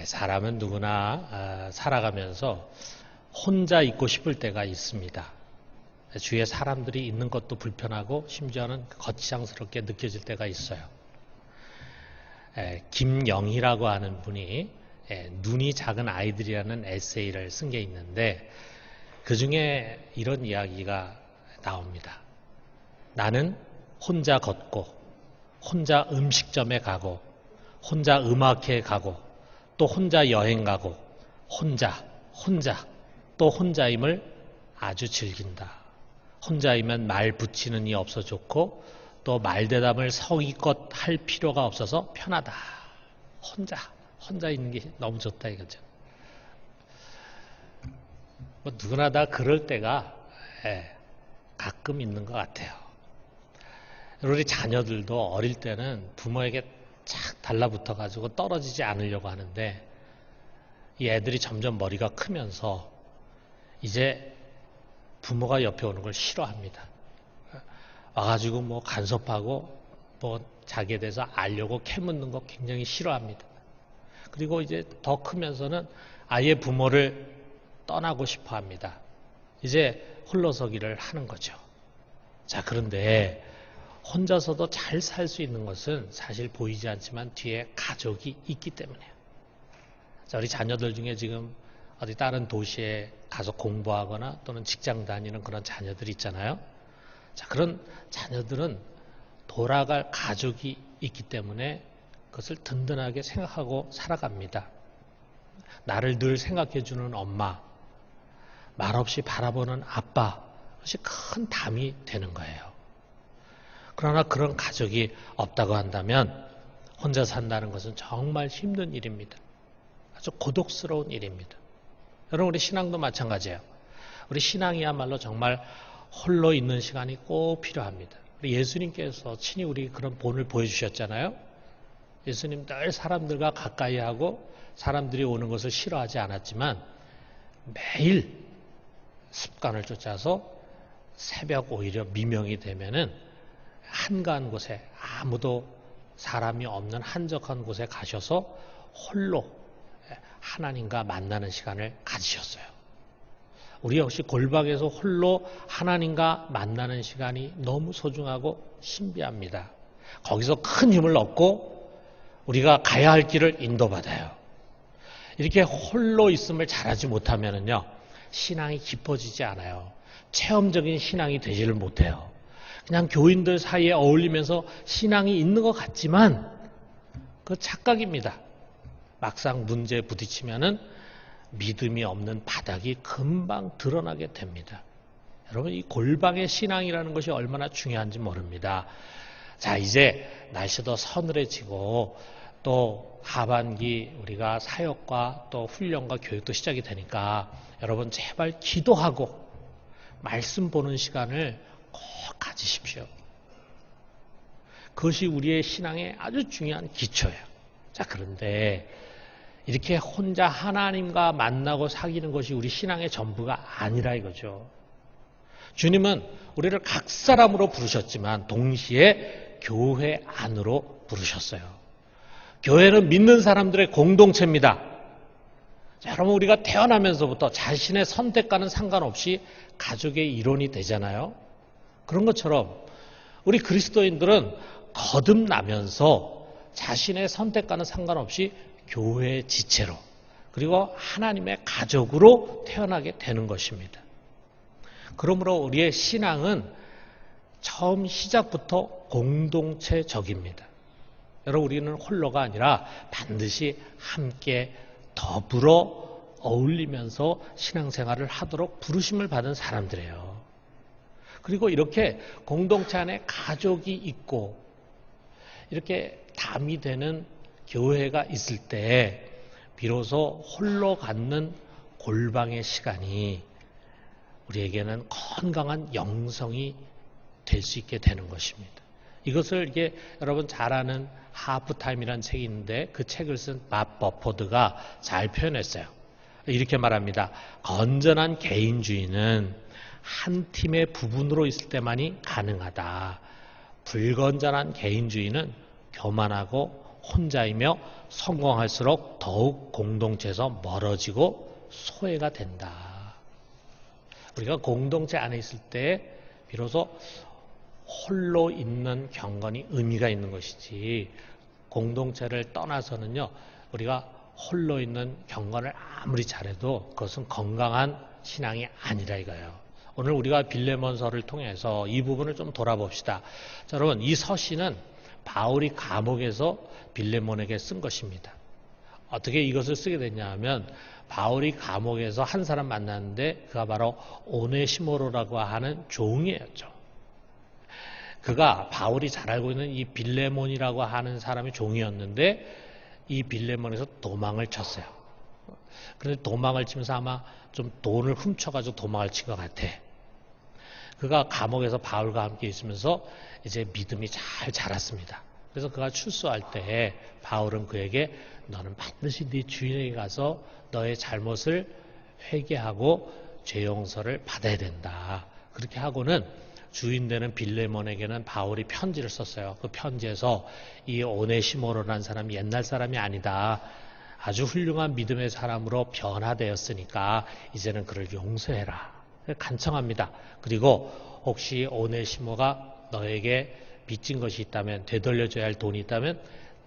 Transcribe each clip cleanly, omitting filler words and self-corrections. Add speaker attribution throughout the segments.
Speaker 1: 사람은 누구나 살아가면서 혼자 있고 싶을 때가 있습니다. 주위에 사람들이 있는 것도 불편하고 심지어는 거치장스럽게 느껴질 때가 있어요. 김영희라고 하는 분이 눈이 작은 아이들이라는 에세이를 쓴 게 있는데 그 중에 이런 이야기가 나옵니다. 나는 혼자 걷고 혼자 음식점에 가고 혼자 음악회에 가고 또 혼자 여행 가고 혼자 또 혼자임을 아주 즐긴다. 혼자이면 말 붙이는 이 없어 좋고 또 말대답을 성의껏 할 필요가 없어서 편하다. 혼자 있는 게 너무 좋다 이거죠. 뭐 누구나 다 그럴 때가 가끔 있는 것 같아요. 우리 자녀들도 어릴 때는 부모에게 착 달라붙어 가지고 떨어지지 않으려고 하는데 이 애들이 점점 머리가 크면서 이제 부모가 옆에 오는 걸 싫어합니다. 와가지고 뭐 간섭하고 뭐 자기에 대해서 알려고 캐묻는 거 굉장히 싫어합니다. 그리고 이제 더 크면서는 아예 부모를 떠나고 싶어 합니다. 이제 홀로서기를 하는 거죠. 자, 그런데 혼자서도 잘 살 수 있는 것은 사실 보이지 않지만 뒤에 가족이 있기 때문이에요. 자, 우리 자녀들 중에 지금 어디 다른 도시에 가서 공부하거나 또는 직장 다니는 그런 자녀들이 있잖아요. 자, 그런 자녀들은 돌아갈 가족이 있기 때문에 그것을 든든하게 생각하고 살아갑니다. 나를 늘 생각해주는 엄마, 말없이 바라보는 아빠, 그것이 큰 담이 되는 거예요. 그러나 그런 가족이 없다고 한다면 혼자 산다는 것은 정말 힘든 일입니다. 아주 고독스러운 일입니다. 여러분, 우리 신앙도 마찬가지예요. 우리 신앙이야말로 정말 홀로 있는 시간이 꼭 필요합니다. 우리 예수님께서 친히 우리 그런 본을 보여주셨잖아요. 예수님 늘 사람들과 가까이 하고 사람들이 오는 것을 싫어하지 않았지만 매일 습관을 쫓아서 새벽 오히려 미명이 되면은 한가한 곳에 아무도 사람이 없는 한적한 곳에 가셔서 홀로 하나님과 만나는 시간을 가지셨어요. 우리 역시 골방에서 홀로 하나님과 만나는 시간이 너무 소중하고 신비합니다. 거기서 큰 힘을 얻고 우리가 가야 할 길을 인도받아요. 이렇게 홀로 있음을 잘하지 못하면요, 신앙이 깊어지지 않아요. 체험적인 신앙이 되지를 못해요. 그냥 교인들 사이에 어울리면서 신앙이 있는 것 같지만 그 착각입니다. 막상 문제에 부딪히면은 믿음이 없는 바닥이 금방 드러나게 됩니다. 여러분, 이 골방의 신앙이라는 것이 얼마나 중요한지 모릅니다. 자, 이제 날씨도 서늘해지고 또 하반기 우리가 사역과 또 훈련과 교육도 시작이 되니까 여러분 제발 기도하고 말씀 보는 시간을 꼭 가지십시오. 그것이 우리의 신앙의 아주 중요한 기초예요. 자, 그런데 이렇게 혼자 하나님과 만나고 사귀는 것이 우리 신앙의 전부가 아니라 이거죠. 주님은 우리를 각 사람으로 부르셨지만 동시에 교회 안으로 부르셨어요. 교회는 믿는 사람들의 공동체입니다. 자, 여러분, 우리가 태어나면서부터 자신의 선택과는 상관없이 가족의 일원이 되잖아요. 그런 것처럼 우리 그리스도인들은 거듭나면서 자신의 선택과는 상관없이 교회의 지체로 그리고 하나님의 가족으로 태어나게 되는 것입니다. 그러므로 우리의 신앙은 처음 시작부터 공동체적입니다. 여러분, 우리는 홀로가 아니라 반드시 함께 더불어 어울리면서 신앙생활을 하도록 부르심을 받은 사람들이에요. 그리고 이렇게 공동체 안에 가족이 있고 이렇게 담이 되는 교회가 있을 때 비로소 홀로 갖는 골방의 시간이 우리에게는 건강한 영성이 될 수 있게 되는 것입니다. 이것을 이게 여러분 잘 아는 하프타임이라는 책이 있는데 그 책을 쓴 밥 버포드가 잘 표현했어요. 이렇게 말합니다. 건전한 개인주의는 한 팀의 부분으로 있을 때만이 가능하다. 불건전한 개인주의는 교만하고 혼자이며 성공할수록 더욱 공동체에서 멀어지고 소외가 된다. 우리가 공동체 안에 있을 때 비로소 홀로 있는 경건이 의미가 있는 것이지, 공동체를 떠나서는요, 우리가 홀로 있는 경건을 아무리 잘해도 그것은 건강한 신앙이 아니라 이거예요. 오늘 우리가 빌레몬서를 통해서 이 부분을 좀 돌아봅시다. 자, 여러분, 이 서신은 바울이 감옥에서 빌레몬에게 쓴 것입니다. 어떻게 이것을 쓰게 됐냐 하면, 바울이 감옥에서 한 사람 만났는데 그가 바로 오네시모로라고 하는 종이었죠. 그가 바울이 잘 알고 있는 이 빌레몬이라고 하는 사람이 종이었는데, 이 빌레몬에서 도망을 쳤어요. 그런데 도망을 치면서 아마 좀 돈을 훔쳐가지고 도망을 친 것 같아. 그가 감옥에서 바울과 함께 있으면서 이제 믿음이 잘 자랐습니다. 그래서 그가 출소할 때 바울은 그에게 너는 반드시 네 주인에게 가서 너의 잘못을 회개하고 죄 용서를 받아야 된다. 그렇게 하고는 주인 되는 빌레몬에게는 바울이 편지를 썼어요. 그 편지에서 이 오네시모로라는 사람이 옛날 사람이 아니다. 아주 훌륭한 믿음의 사람으로 변화되었으니까 이제는 그를 용서해라. 간청합니다. 그리고 혹시 오네시모가 너에게 빚진 것이 있다면, 되돌려줘야 할 돈이 있다면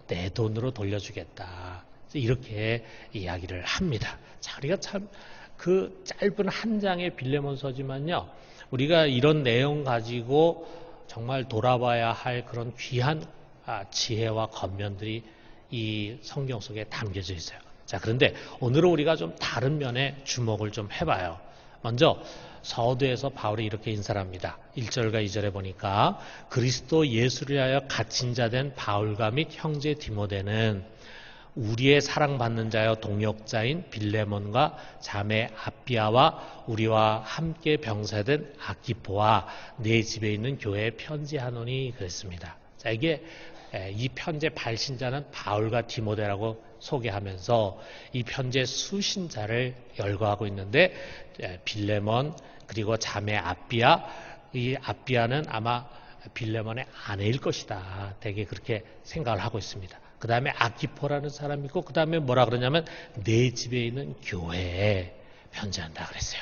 Speaker 1: 내 돈으로 돌려주겠다. 이렇게 이야기를 합니다. 자, 우리가 참 그 짧은 한 장의 빌레몬서지만요, 우리가 이런 내용 가지고 정말 돌아봐야 할 그런 귀한 지혜와 겉면들이 이 성경 속에 담겨져 있어요. 자, 그런데 오늘은 우리가 좀 다른 면에 주목을 좀 해봐요. 먼저 서두에서 바울이 이렇게 인사를 합니다. 1절과 2절에 보니까 그리스도 예수를 위하여 갇힌 자 된 바울과 및 형제 디모데는 우리의 사랑받는 자여 동역자인 빌레몬과 자매 아비아와 우리와 함께 병사된 아키포와 내 집에 있는 교회에 편지하노니 그랬습니다. 자, 이게 이 편지의 발신자는 바울과 디모데라고 소개하면서 이 편지의 수신자를 열거하고 있는데, 빌레몬 그리고 자매 아비아, 이 아비아는 아마 빌레몬의 아내일 것이다. 되게 그렇게 생각을 하고 있습니다. 그 다음에 아키포라는 사람이 있고, 그 다음에 뭐라 그러냐면 내 집에 있는 교회에 편지한다 그랬어요.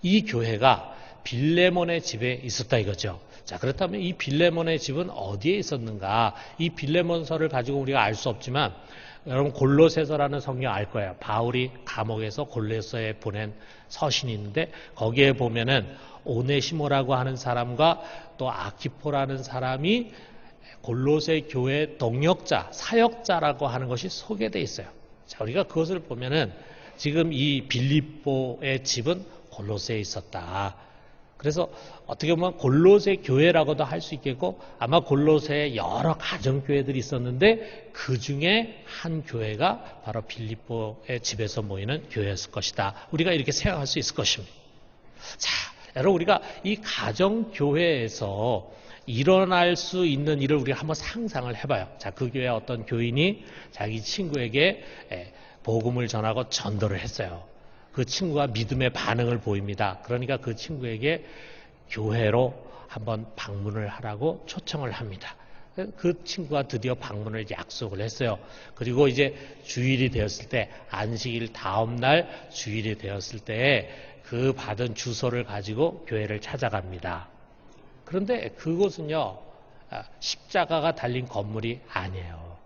Speaker 1: 이 교회가 빌레몬의 집에 있었다 이거죠. 자, 그렇다면 이 빌레몬의 집은 어디에 있었는가? 이 빌레몬서를 가지고 우리가 알 수 없지만, 여러분 골로새서라는 성경 알 거예요. 바울이 감옥에서 골로새에 보낸 서신이 있는데, 거기에 보면은 오네시모라고 하는 사람과 또 아키포라는 사람이 골로새 교회 동역자, 사역자라고 하는 것이 소개되어 있어요. 자, 우리가 그것을 보면은 지금 이 빌립보의 집은 골로새에 있었다. 그래서 어떻게 보면 골로새 교회라고도 할 수 있겠고, 아마 골로새에 여러 가정교회들이 있었는데 그 중에 한 교회가 바로 빌립보의 집에서 모이는 교회였을 것이다. 우리가 이렇게 생각할 수 있을 것입니다. 자, 여러분, 우리가 이 가정교회에서 일어날 수 있는 일을 우리가 한번 상상을 해봐요. 자, 그 교회에 어떤 교인이 자기 친구에게 복음을 전하고 전도를 했어요. 그 친구가 믿음의 반응을 보입니다. 그러니까 그 친구에게 교회로 한번 방문을 하라고 초청을 합니다. 그 친구가 드디어 방문을 약속을 했어요. 그리고 이제 주일이 되었을 때, 안식일 다음 날 주일이 되었을 때 그 받은 주소를 가지고 교회를 찾아갑니다. 그런데 그곳은요, 십자가가 달린 건물이 아니에요.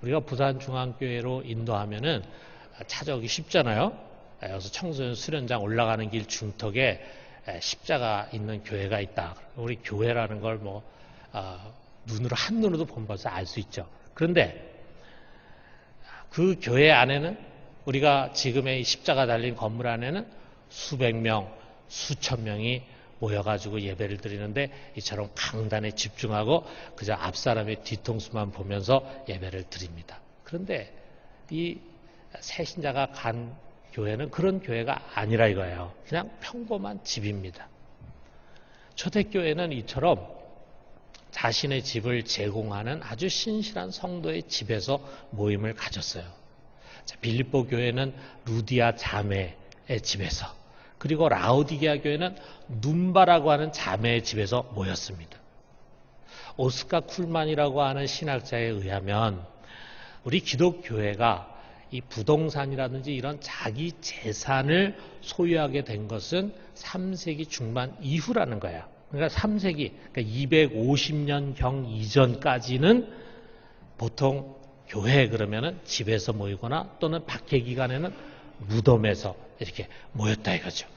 Speaker 1: 우리가 부산중앙교회로 인도하면은 찾아오기 쉽잖아요. 여기서 청소년 수련장 올라가는 길 중턱에 십자가 있는 교회가 있다. 우리 교회라는 걸 눈으로, 한눈으로도 보면 벌써 알 수 있죠. 그런데 그 교회 안에는, 우리가 지금의 십자가 달린 건물 안에는 수백 명, 수천 명이 모여가지고 예배를 드리는데, 이처럼 강단에 집중하고 그저 앞사람의 뒤통수만 보면서 예배를 드립니다. 그런데 이 새신자가 간 교회는 그런 교회가 아니라 이거예요. 그냥 평범한 집입니다. 초대교회는 이처럼 자신의 집을 제공하는 아주 신실한 성도의 집에서 모임을 가졌어요. 자, 빌립보 교회는 루디아 자매의 집에서, 그리고 라오디게아 교회는 눈바라고 하는 자매의 집에서 모였습니다. 오스카 쿨만이라고 하는 신학자에 의하면 우리 기독교회가 이 부동산이라든지 이런 자기 재산을 소유하게 된 것은 3세기 중반 이후라는 거예요. 그러니까 3세기, 그러니까 250년경 이전까지는 보통 교회 그러면은 집에서 모이거나 또는 박해 기간에는 무덤에서 이렇게 모였다 이거죠.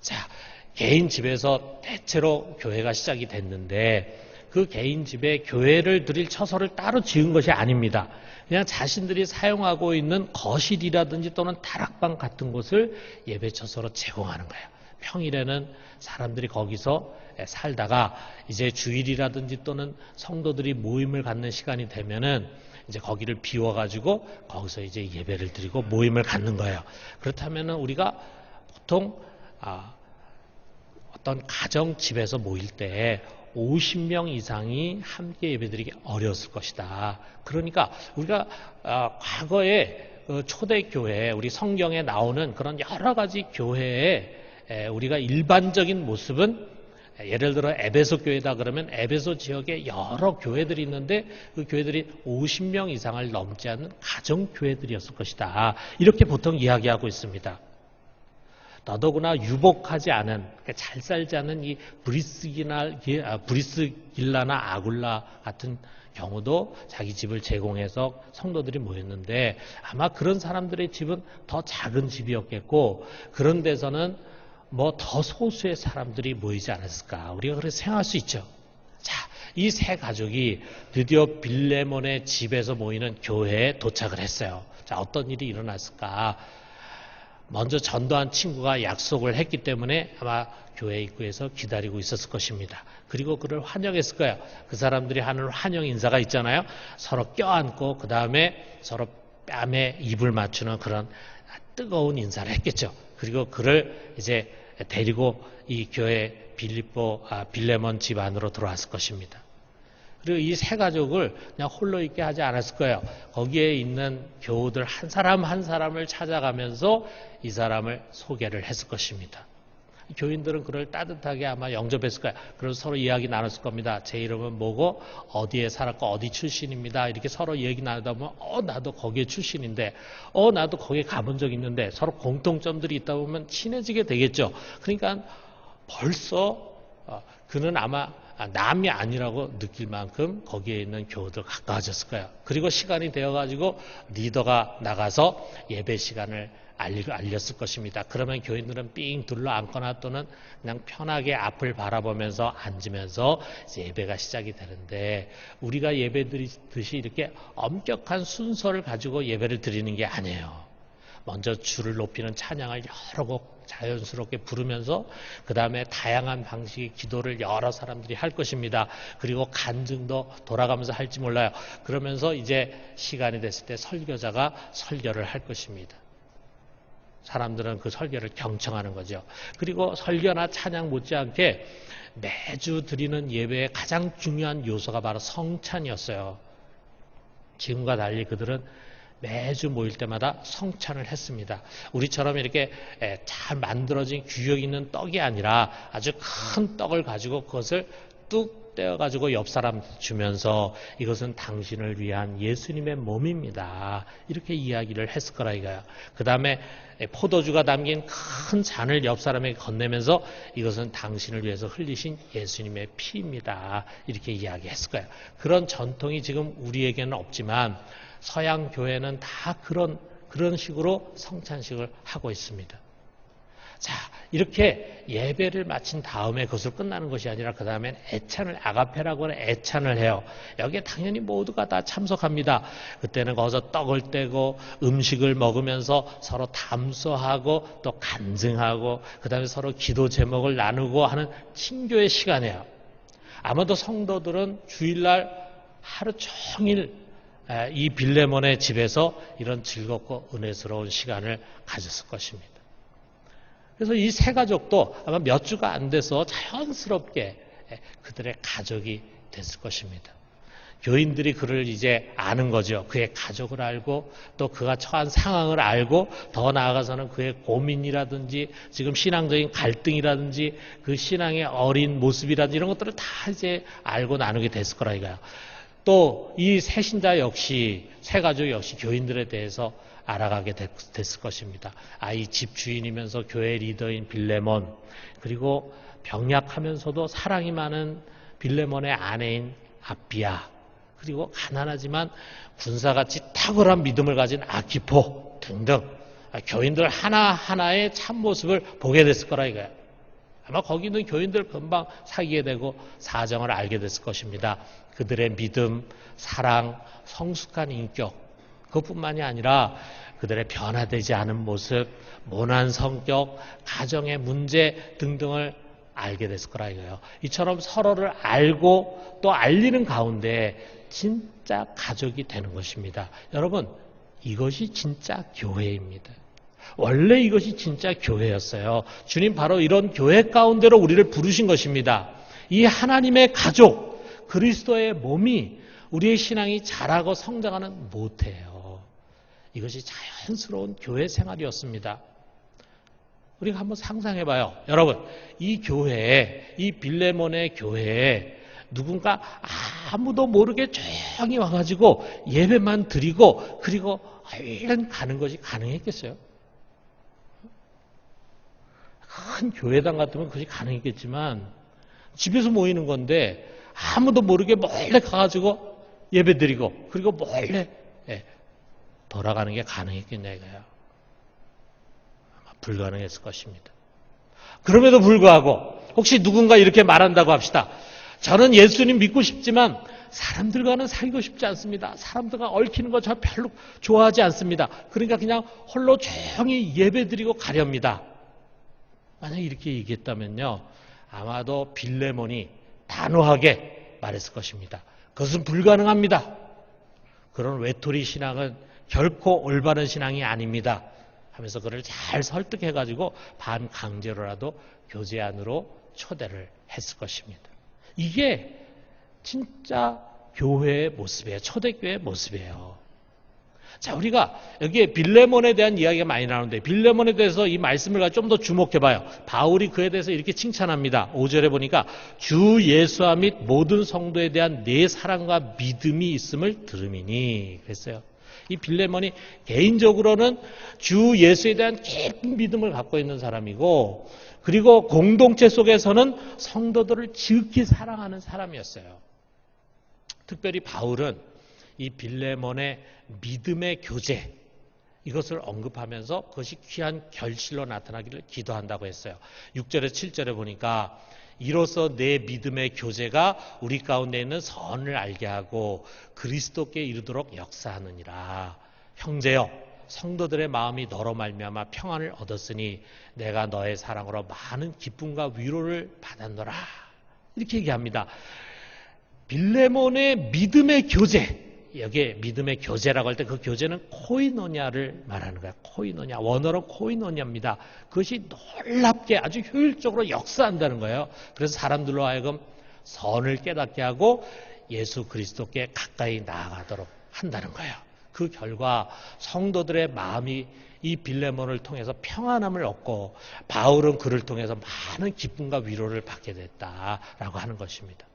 Speaker 1: 자, 개인 집에서 대체로 교회가 시작이 됐는데 그 개인 집에 교회를 드릴 처소를 따로 지은 것이 아닙니다. 그냥 자신들이 사용하고 있는 거실이라든지 또는 다락방 같은 곳을 예배 처소로 제공하는 거예요. 평일에는 사람들이 거기서 살다가 이제 주일이라든지 또는 성도들이 모임을 갖는 시간이 되면은 이제 거기를 비워가지고 거기서 이제 예배를 드리고 모임을 갖는 거예요. 그렇다면은 우리가 보통 어떤 가정 집에서 모일 때 50명 이상이 함께 예배드리기 어려웠을 것이다. 그러니까 우리가 과거에 초대교회, 우리 성경에 나오는 그런 여러 가지 교회에 우리가 일반적인 모습은 예를 들어 에베소 교회다 그러면 에베소 지역에 여러 교회들이 있는데 그 교회들이 50명 이상을 넘지 않는 가정교회들이었을 것이다. 이렇게 보통 이야기하고 있습니다. 더더구나 유복하지 않은, 그러니까 잘 살지 않은 이 브리스길라나 아굴라 같은 경우도 자기 집을 제공해서 성도들이 모였는데 아마 그런 사람들의 집은 더 작은 집이었겠고 그런 데서는 뭐 더 소수의 사람들이 모이지 않았을까. 우리가 그렇게 생각할 수 있죠. 자, 이 세 가족이 드디어 빌레몬의 집에서 모이는 교회에 도착을 했어요. 자, 어떤 일이 일어났을까. 먼저 전도한 친구가 약속을 했기 때문에 아마 교회 입구에서 기다리고 있었을 것입니다. 그리고 그를 환영했을 거예요. 그 사람들이 하는 환영 인사가 있잖아요. 서로 껴안고 그 다음에 서로 뺨에 입을 맞추는 그런 뜨거운 인사를 했겠죠. 그리고 그를 이제 데리고 이 교회 빌레몬 집 안으로 들어왔을 것입니다. 그리고 이 세 가족을 그냥 홀로 있게 하지 않았을 거예요. 거기에 있는 교우들 한 사람 한 사람을 찾아가면서 이 사람을 소개를 했을 것입니다. 교인들은 그를 따뜻하게 아마 영접했을 거예요. 그래서 서로 이야기 나눴을 겁니다. 제 이름은 뭐고 어디에 살았고 어디 출신입니다. 이렇게 서로 얘기 나누다 보면 나도 거기에 출신인데 나도 거기에 가본 적 있는데 서로 공통점들이 있다 보면 친해지게 되겠죠. 그러니까 벌써 그는 아마 남이 아니라고 느낄 만큼 거기에 있는 교우들 가까워졌을 거예요. 그리고 시간이 되어가지고 리더가 나가서 예배 시간을 알렸을 것입니다. 그러면 교인들은 삥 둘러 앉거나 또는 그냥 편하게 앞을 바라보면서 앉으면서 이제 예배가 시작이 되는데 우리가 예배 드리듯이 이렇게 엄격한 순서를 가지고 예배를 드리는 게 아니에요. 먼저 주를 높이는 찬양을 여러 곡 자연스럽게 부르면서 그 다음에 다양한 방식의 기도를 여러 사람들이 할 것입니다. 그리고 간증도 돌아가면서 할지 몰라요. 그러면서 이제 시간이 됐을 때 설교자가 설교를 할 것입니다. 사람들은 그 설교를 경청하는 거죠. 그리고 설교나 찬양 못지않게 매주 드리는 예배의 가장 중요한 요소가 바로 성찬이었어요. 지금과 달리 그들은 매주 모일 때마다 성찬을 했습니다. 우리처럼 이렇게 잘 만들어진 규격 있는 떡이 아니라 아주 큰 떡을 가지고 그것을 뚝 떼어가지고 옆 사람 주면서 이것은 당신을 위한 예수님의 몸입니다. 이렇게 이야기를 했을 거라 이거야. 그 다음에 포도주가 담긴 큰 잔을 옆 사람에게 건네면서 이것은 당신을 위해서 흘리신 예수님의 피입니다. 이렇게 이야기했을 거예요. 그런 전통이 지금 우리에게는 없지만 서양 교회는 다 그런 식으로 성찬식을 하고 있습니다. 자, 이렇게 예배를 마친 다음에 그것을 끝나는 것이 아니라 그 다음엔 애찬을 아가페라고 하는 애찬을 해요. 여기에 당연히 모두가 다 참석합니다. 그때는 거기서 떡을 떼고 음식을 먹으면서 서로 담소하고 또 간증하고 그 다음에 서로 기도 제목을 나누고 하는 친교의 시간이에요. 아마도 성도들은 주일날 하루 종일 이 빌레몬의 집에서 이런 즐겁고 은혜스러운 시간을 가졌을 것입니다. 그래서 이 세 가족도 아마 몇 주가 안 돼서 자연스럽게 그들의 가족이 됐을 것입니다. 교인들이 그를 이제 아는 거죠. 그의 가족을 알고 또 그가 처한 상황을 알고 더 나아가서는 그의 고민이라든지 지금 신앙적인 갈등이라든지 그 신앙의 어린 모습이라든지 이런 것들을 다 이제 알고 나누게 됐을 거라 이거야. 또 이 새신자 역시 새 가족 역시 교인들에 대해서 알아가게 됐을 것입니다. 이 집 주인이면서 교회 리더인 빌레몬, 그리고 병약하면서도 사랑이 많은 빌레몬의 아내인 아비야, 그리고 가난하지만 군사같이 탁월한 믿음을 가진 아키포 등등 교인들 하나하나의 참모습을 보게 됐을 거라 이거야. 아마 거기 있는 교인들 금방 사귀게 되고 사정을 알게 됐을 것입니다. 그들의 믿음, 사랑, 성숙한 인격, 그것뿐만이 아니라 그들의 변화되지 않은 모습, 모난 성격, 가정의 문제 등등을 알게 됐을 거라 이거예요. 이처럼 서로를 알고 또 알리는 가운데 진짜 가족이 되는 것입니다. 여러분, 이것이 진짜 교회입니다. 원래 이것이 진짜 교회였어요. 주님 바로 이런 교회 가운데로 우리를 부르신 것입니다. 이 하나님의 가족, 그리스도의 몸이 우리의 신앙이 자라고 성장하는 모태예요. 이것이 자연스러운 교회 생활이었습니다. 우리가 한번 상상해봐요. 여러분, 이 교회에, 이 빌레몬의 교회에 누군가 아무도 모르게 조용히 와가지고 예배만 드리고 그리고 얼른 가는 것이 가능했겠어요? 큰 교회당 같으면 그것이 가능했겠지만 집에서 모이는 건데 아무도 모르게 몰래 가가지고 예배 드리고 그리고 몰래 돌아가는 게 가능했겠냐 이거예요. 아마 불가능했을 것입니다. 그럼에도 불구하고 혹시 누군가 이렇게 말한다고 합시다. 저는 예수님 믿고 싶지만 사람들과는 사귀고 싶지 않습니다. 사람들과 얽히는 거 저 별로 좋아하지 않습니다. 그러니까 그냥 홀로 조용히 예배드리고 가렵니다. 만약 이렇게 얘기했다면요, 아마도 빌레몬이 단호하게 말했을 것입니다. 그것은 불가능합니다. 그런 외톨이 신앙은 결코 올바른 신앙이 아닙니다. 하면서 그를 잘 설득해가지고 반강제로라도 교제 안으로 초대를 했을 것입니다. 이게 진짜 교회의 모습이에요. 초대교회의 모습이에요. 자, 우리가 여기에 빌레몬에 대한 이야기가 많이 나오는데 빌레몬에 대해서 이 말씀을 좀 더 주목해봐요. 바울이 그에 대해서 이렇게 칭찬합니다. 5절에 보니까 주 예수와 및 모든 성도에 대한 내 사랑과 믿음이 있음을 들음이니 그랬어요. 이 빌레몬이 개인적으로는 주 예수에 대한 깊은 믿음을 갖고 있는 사람이고 그리고 공동체 속에서는 성도들을 지극히 사랑하는 사람이었어요. 특별히 바울은 이 빌레몬의 믿음의 교제 이것을 언급하면서 그것이 귀한 결실로 나타나기를 기도한다고 했어요. 6절에 7절에 보니까 이로써 내 믿음의 교제가 우리 가운데 있는 선을 알게 하고 그리스도께 이르도록 역사하느니라. 형제여, 성도들의 마음이 너로 말미암아 평안을 얻었으니 내가 너의 사랑으로 많은 기쁨과 위로를 받았노라. 이렇게 얘기합니다. 빌레몬의 믿음의 교제, 여기에 믿음의 교제라고 할 때 그 교제는 코이노냐를 말하는 거야. 코이노냐, 원어로 코이노냐입니다. 그것이 놀랍게 아주 효율적으로 역사한다는 거예요. 그래서 사람들로 하여금 선을 깨닫게 하고 예수 그리스도께 가까이 나아가도록 한다는 거예요. 그 결과 성도들의 마음이 이 빌레몬을 통해서 평안함을 얻고 바울은 그를 통해서 많은 기쁨과 위로를 받게 됐다라고 하는 것입니다.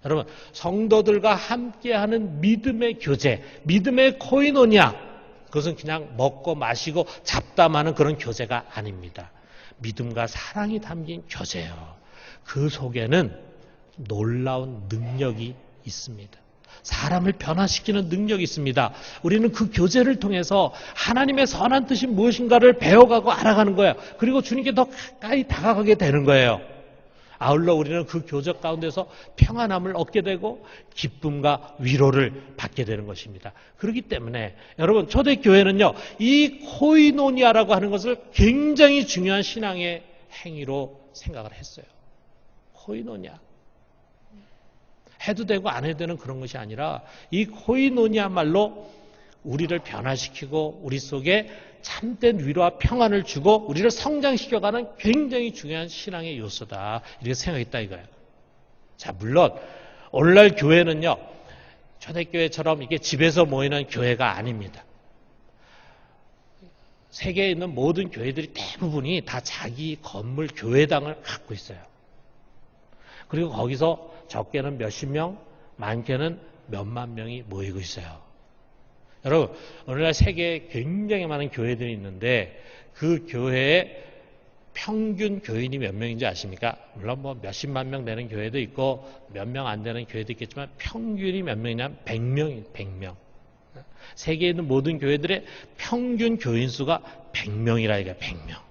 Speaker 1: 여러분, 성도들과 함께하는 믿음의 교제, 믿음의 코이노냐, 그것은 그냥 먹고 마시고 잡담하는 그런 교제가 아닙니다. 믿음과 사랑이 담긴 교제예요. 그 속에는 놀라운 능력이 있습니다. 사람을 변화시키는 능력이 있습니다. 우리는 그 교제를 통해서 하나님의 선한 뜻이 무엇인가를 배워가고 알아가는 거예요. 그리고 주님께 더 가까이 다가가게 되는 거예요. 아울러 우리는 그 교적 가운데서 평안함을 얻게 되고 기쁨과 위로를 받게 되는 것입니다. 그렇기 때문에 여러분, 초대교회는요, 이 코이노니아라고 하는 것을 굉장히 중요한 신앙의 행위로 생각을 했어요. 코이노니아. 해도 되고 안 해도 되는 그런 것이 아니라 이 코이노니아말로 우리를 변화시키고 우리 속에 참된 위로와 평안을 주고 우리를 성장시켜가는 굉장히 중요한 신앙의 요소다. 이렇게 생각했다 이거예요. 자, 물론 오늘날 교회는요, 초대교회처럼 이게 집에서 모이는 교회가 아닙니다. 세계에 있는 모든 교회들이 대부분이 다 자기 건물 교회당을 갖고 있어요. 그리고 거기서 적게는 몇십 명, 많게는 몇만 명이 모이고 있어요. 여러분, 오늘날 세계에 굉장히 많은 교회들이 있는데 그 교회에 평균 교인이 몇 명인지 아십니까? 물론 뭐 몇십만 명 되는 교회도 있고 몇 명 안 되는 교회도 있겠지만 평균이 몇 명이냐면 100명이 100명. 세계에 있는 모든 교회들의 평균 교인 수가 100명이라 이게 100명.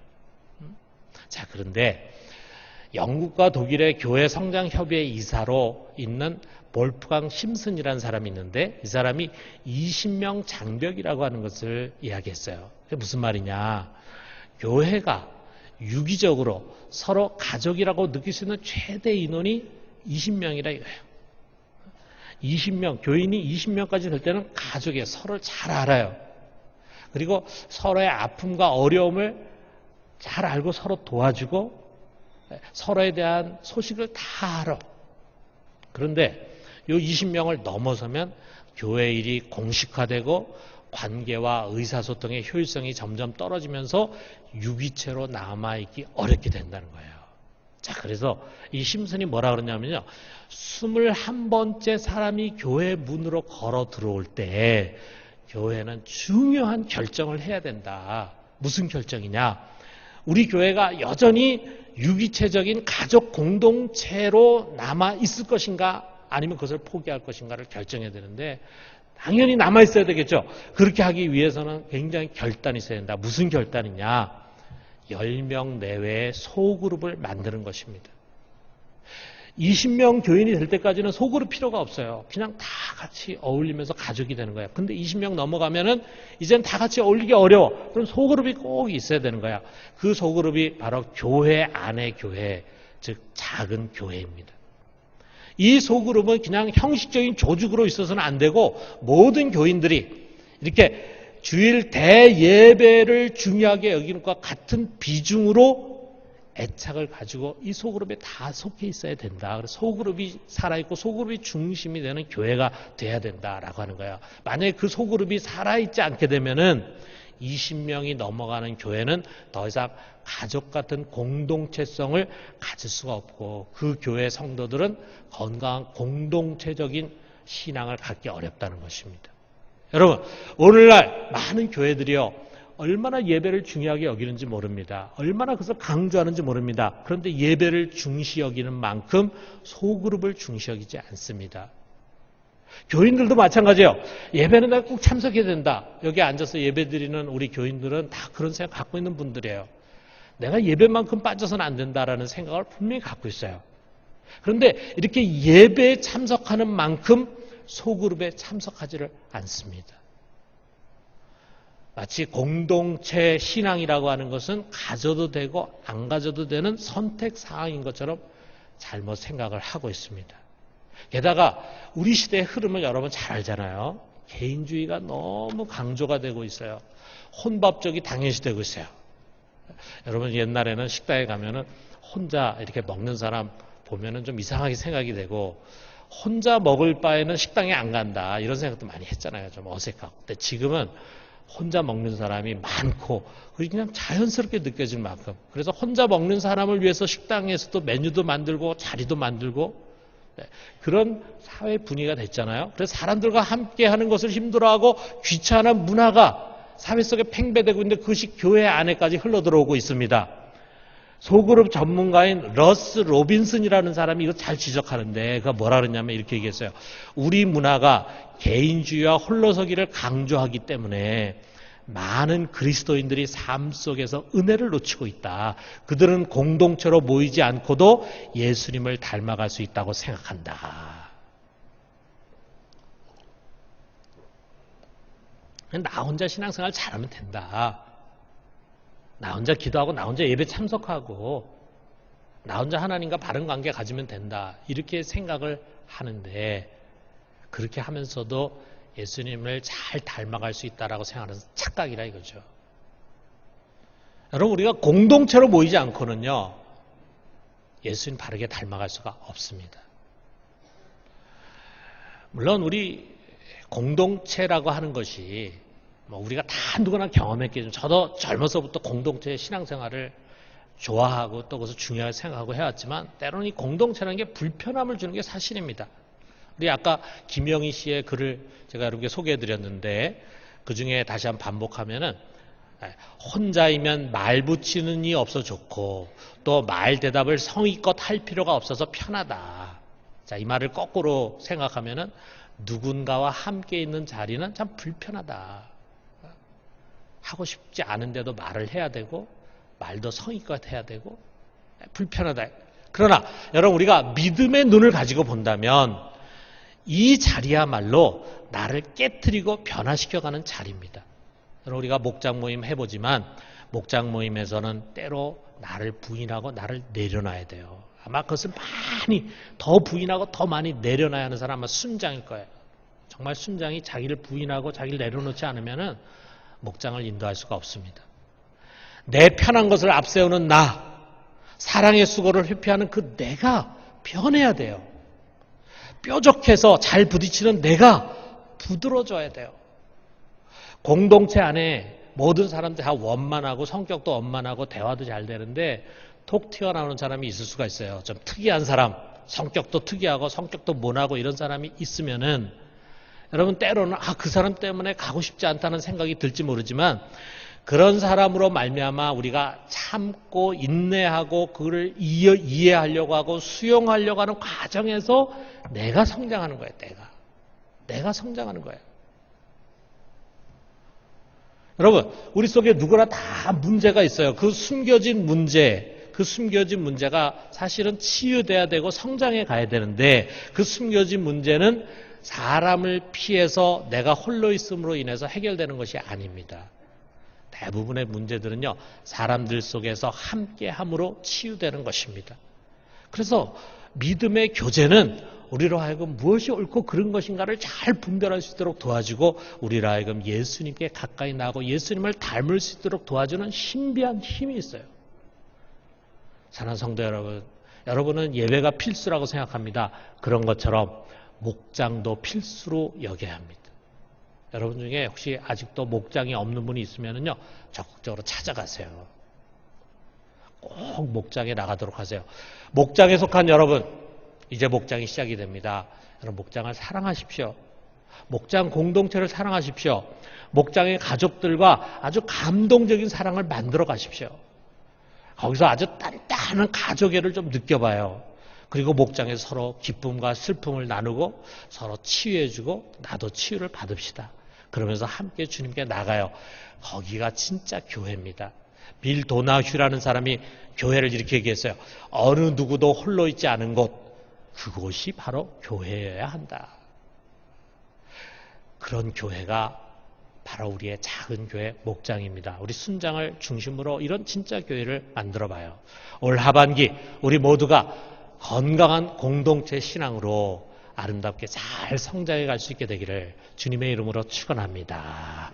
Speaker 1: 자, 그런데 영국과 독일의 교회 성장협의회 이사로 있는 볼프강 심슨이라는 사람이 있는데 이 사람이 20명 장벽이라고 하는 것을 이야기했어요. 그게 무슨 말이냐? 교회가 유기적으로 서로 가족이라고 느낄 수 있는 최대 인원이 20명이라 이거예요. 20명, 교인이 20명까지 될 때는 가족이에요. 서로를 잘 알아요. 그리고 서로의 아픔과 어려움을 잘 알고 서로 도와주고 서로에 대한 소식을 다 알아. 그런데 이 20명을 넘어서면 교회 일이 공식화되고 관계와 의사소통의 효율성이 점점 떨어지면서 유기체로 남아있기 어렵게 된다는 거예요. 자, 그래서 이 심슨이 뭐라 그러냐면요. 21번째 사람이 교회 문으로 걸어 들어올 때 교회는 중요한 결정을 해야 된다. 무슨 결정이냐? 우리 교회가 여전히 유기체적인 가족 공동체로 남아 있을 것인가 아니면 그것을 포기할 것인가를 결정해야 되는데 당연히 남아 있어야 되겠죠. 그렇게 하기 위해서는 굉장히 결단이 있어야 된다. 무슨 결단이냐? 10명 내외의 소그룹을 만드는 것입니다. 20명 교인이 될 때까지는 소그룹 필요가 없어요. 그냥 다 같이 어울리면서 가족이 되는 거예요. 근데 20명 넘어가면은 이젠 다 같이 어울리기 어려워. 그럼 소그룹이 꼭 있어야 되는 거야. 그 소그룹이 바로 교회 안의 교회, 즉 작은 교회입니다. 이 소그룹은 그냥 형식적인 조직으로 있어서는 안 되고 모든 교인들이 이렇게 주일 대예배를 중요하게 여기는 것과 같은 비중으로 애착을 가지고 이 소그룹에 다 속해 있어야 된다. 그래서 소그룹이 살아있고 소그룹이 중심이 되는 교회가 돼야 된다라고 하는 거예요. 만약에 그 소그룹이 살아있지 않게 되면은 20명이 넘어가는 교회는 더 이상 가족 같은 공동체성을 가질 수가 없고 그 교회 성도들은 건강한 공동체적인 신앙을 갖기 어렵다는 것입니다. 여러분, 오늘날 많은 교회들이요. 얼마나 예배를 중요하게 여기는지 모릅니다. 얼마나 그것을 강조하는지 모릅니다. 그런데 예배를 중시 여기는 만큼 소그룹을 중시 여기지 않습니다. 교인들도 마찬가지예요. 예배는 내가 꼭 참석해야 된다. 여기 앉아서 예배 드리는 우리 교인들은 다 그런 생각 갖고 있는 분들이에요. 내가 예배만큼 빠져서는 안 된다라는 생각을 분명히 갖고 있어요. 그런데 이렇게 예배에 참석하는 만큼 소그룹에 참석하지를 않습니다. 마치 공동체 신앙이라고 하는 것은 가져도 되고 안 가져도 되는 선택 사항인 것처럼 잘못 생각을 하고 있습니다. 게다가 우리 시대의 흐름을 여러분 잘 알잖아요. 개인주의가 너무 강조가 되고 있어요. 혼밥족이 당연시 되고 있어요. 여러분 옛날에는 식당에 가면은 혼자 이렇게 먹는 사람 보면은 좀 이상하게 생각이 되고 혼자 먹을 바에는 식당에 안 간다 이런 생각도 많이 했잖아요. 좀 어색하고. 근데 지금은 혼자 먹는 사람이 많고 그냥 자연스럽게 느껴질 만큼 그래서 혼자 먹는 사람을 위해서 식당에서도 메뉴도 만들고 자리도 만들고 그런 사회 분위기가 됐잖아요. 그래서 사람들과 함께 하는 것을 힘들어하고 귀찮은 문화가 사회 속에 팽배되고 있는데 그것이 교회 안에까지 흘러들어오고 있습니다. 소그룹 전문가인 러스 로빈슨이라는 사람이 이거 잘 지적하는데 그가 뭐라 그러냐면 이렇게 얘기했어요. 우리 문화가 개인주의와 홀로서기를 강조하기 때문에 많은 그리스도인들이 삶 속에서 은혜를 놓치고 있다. 그들은 공동체로 모이지 않고도 예수님을 닮아갈 수 있다고 생각한다. 나 혼자 신앙생활 잘하면 된다. 나 혼자 기도하고 나 혼자 예배 참석하고 나 혼자 하나님과 바른 관계 가지면 된다. 이렇게 생각을 하는데 그렇게 하면서도 예수님을 잘 닮아갈 수 있다라고 생각하는 착각이라 이거죠. 여러분 우리가 공동체로 모이지 않고는요. 예수님 바르게 닮아갈 수가 없습니다. 물론 우리 공동체라고 하는 것이 뭐 우리가 다 누구나 경험했겠지만 저도 젊어서부터 공동체의 신앙생활을 좋아하고 또 그것을 중요하게 생각하고 해왔지만 때로는 이 공동체라는 게 불편함을 주는 게 사실입니다. 우리 아까 김영희 씨의 글을 제가 여러분께 소개해드렸는데 그 중에 다시 한번 반복하면은 혼자이면 말 붙이는 이 없어 좋고 또 말 대답을 성의껏 할 필요가 없어서 편하다. 자, 이 말을 거꾸로 생각하면은 누군가와 함께 있는 자리는 참 불편하다. 하고 싶지 않은데도 말을 해야 되고 말도 성의껏 해야 되고 불편하다. 그러나 여러분 우리가 믿음의 눈을 가지고 본다면 이 자리야말로 나를 깨트리고 변화시켜가는 자리입니다. 여러분 우리가 목장 모임 해보지만 목장 모임에서는 때로 나를 부인하고 나를 내려놔야 돼요. 아마 그것을 많이 더 부인하고 더 많이 내려놔야 하는 사람은 아마 순장일 거예요. 정말 순장이 자기를 부인하고 자기를 내려놓지 않으면 목장을 인도할 수가 없습니다. 내 편한 것을 앞세우는 나, 사랑의 수고를 회피하는 그 내가 변해야 돼요. 뾰족해서 잘 부딪히는 내가 부드러워져야 돼요. 공동체 안에 모든 사람들 다 원만하고 성격도 원만하고 대화도 잘 되는데 톡 튀어나오는 사람이 있을 수가 있어요. 좀 특이한 사람, 성격도 특이하고 성격도 모나고 이런 사람이 있으면은 여러분 때로는 그 사람 때문에 가고 싶지 않다는 생각이 들지 모르지만 그런 사람으로 말미암아 우리가 참고 인내하고 그를 이해하려고 하고 수용하려고 하는 과정에서 내가 성장하는 거예요. 내가 성장하는 거예요. 여러분 우리 속에 누구나 다 문제가 있어요. 그 숨겨진 문제가 사실은 치유돼야 되고 성장해 가야 되는데 그 숨겨진 문제는 사람을 피해서 내가 홀로 있음으로 인해서 해결되는 것이 아닙니다. 대부분의 문제들은요, 사람들 속에서 함께함으로 치유되는 것입니다. 그래서 믿음의 교제는 우리로 하여금 무엇이 옳고 그른 것인가를 잘 분별할 수 있도록 도와주고 우리로 하여금 예수님께 가까이 나고 예수님을 닮을 수 있도록 도와주는 신비한 힘이 있어요. 사랑하는 성도 여러분, 여러분은 예배가 필수라고 생각합니다. 그런 것처럼 목장도 필수로 여겨야 합니다. 여러분 중에 혹시 아직도 목장이 없는 분이 있으면요, 적극적으로 찾아가세요. 꼭 목장에 나가도록 하세요. 목장에 속한 여러분, 이제 목장이 시작이 됩니다. 여러분 목장을 사랑하십시오. 목장 공동체를 사랑하십시오. 목장의 가족들과 아주 감동적인 사랑을 만들어 가십시오. 거기서 아주 단단한 가족애를 좀 느껴봐요. 그리고 목장에서 서로 기쁨과 슬픔을 나누고 서로 치유해주고 나도 치유를 받읍시다. 그러면서 함께 주님께 나가요. 거기가 진짜 교회입니다. 빌 도나휴라는 사람이 교회를 이렇게 얘기했어요. 어느 누구도 홀로 있지 않은 곳, 그곳이 바로 교회여야 한다. 그런 교회가 바로 우리의 작은 교회 목장입니다. 우리 순장을 중심으로 이런 진짜 교회를 만들어 봐요. 올 하반기 우리 모두가 건강한 공동체 신앙으로 아름답게 잘 성장해 갈 수 있게 되기를 주님의 이름으로 축원합니다.